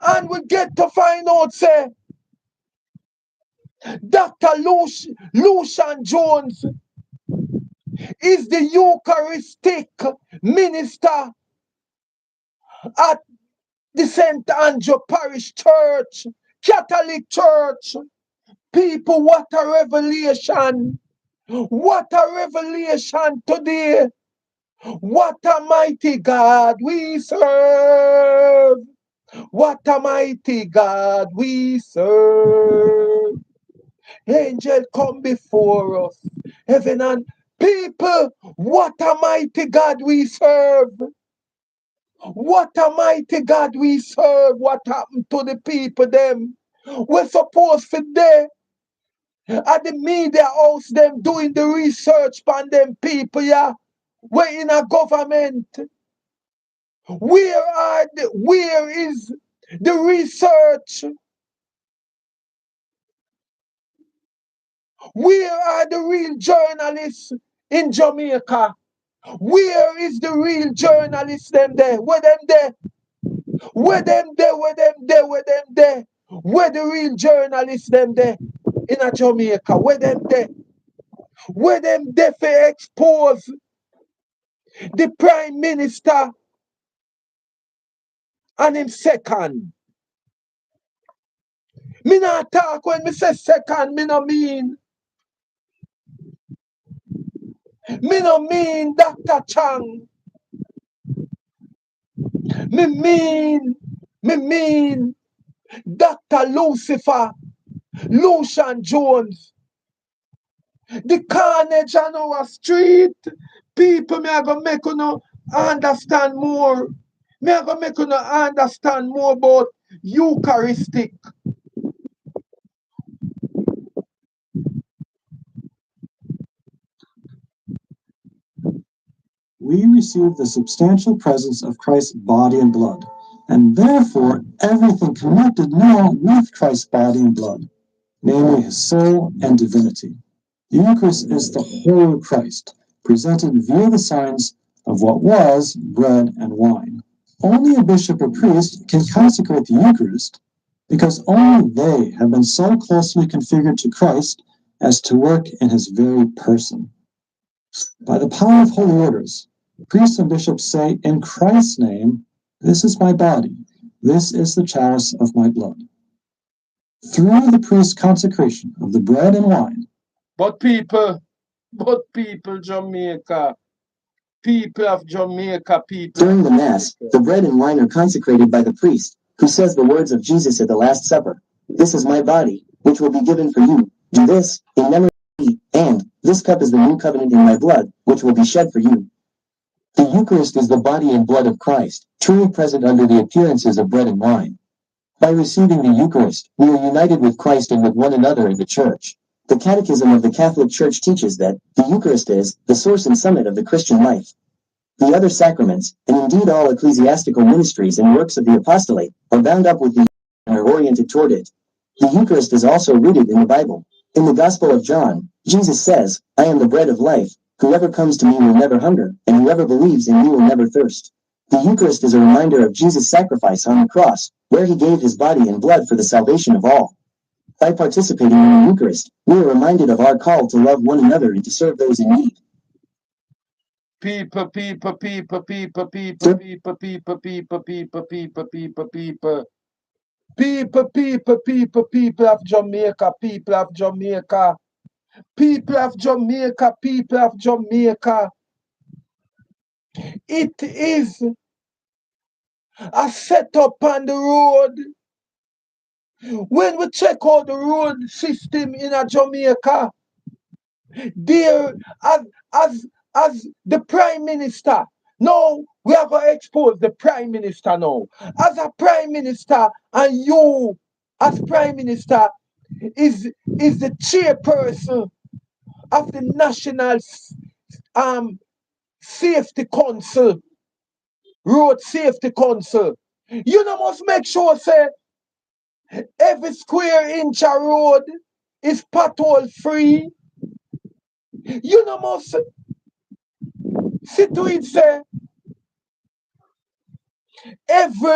And we get to find out, say, Dr. Lucien Jones is the Eucharistic minister at the St. Andrew Parish Church, Catholic Church. People, what a revelation! What a revelation today! What a mighty God we serve! What a mighty God we serve! Angel come before us, heaven and people, what a mighty God we serve! What a mighty God we serve! What happened to the people them? We're supposed to there at the media house them doing the research on them people, yeah. We're in a government. Where is the research? Where are the real journalists in Jamaica? Where is the real journalists them there? Where them there? Where them there? Where them there? Where them there? Where the real journalists them there in a Jamaica? Where them there? Where them there for expose the Prime Minister and him second? Me not talk when me say second, me no mean Dr. Chang. Me mean Dr. Lucien Jones. The carnage on our street. People, me are gonna make you understand more. Me are gonna make you understand more about Eucharistic. We receive the substantial presence of Christ's body and blood, and therefore everything connected now with Christ's body and blood, namely his soul and divinity. The Eucharist is the whole Christ, presented via the signs of what was bread and wine. Only a bishop or priest can consecrate the Eucharist because only they have been so closely configured to Christ as to work in his very person. By the power of holy orders, priests and bishops say, in Christ's name, this is my body, this is the chalice of my blood. Through the priest's consecration of the bread and wine. But people, Jamaica, people of Jamaica, people. During the Mass, the bread and wine are consecrated by the priest, who says the words of Jesus at the Last Supper. This is my body, which will be given for you. Do this in memory of me, and this cup is the new covenant in my blood, which will be shed for you. The Eucharist is the body and blood of Christ, truly present under the appearances of bread and wine. By receiving the Eucharist, we are united with Christ and with one another in the Church. The Catechism of the Catholic Church teaches that the Eucharist is the source and summit of the Christian life. The other sacraments, and indeed all ecclesiastical ministries and works of the apostolate, are bound up with the and are oriented toward it. The Eucharist is also rooted in the Bible. In the Gospel of John, Jesus says, I am the bread of life. Whoever comes to me will never hunger, and whoever believes in me will never thirst. The Eucharist is a reminder of Jesus' sacrifice on the cross, where he gave his body and blood for the salvation of all. By participating in the Eucharist, we are reminded of our call to love one another and to serve those in need. People of Jamaica, people of Jamaica. It is a setup on the road. When we check out the road system in a Jamaica, there as the Prime Minister. No, we are going to expose the Prime Minister now. As a Prime Minister, and you, as Prime Minister, is the chairperson of the National Safety Council, Road Safety Council. You know, must make sure, say, every square inch of road is pothole free. You know, must see to it, say, every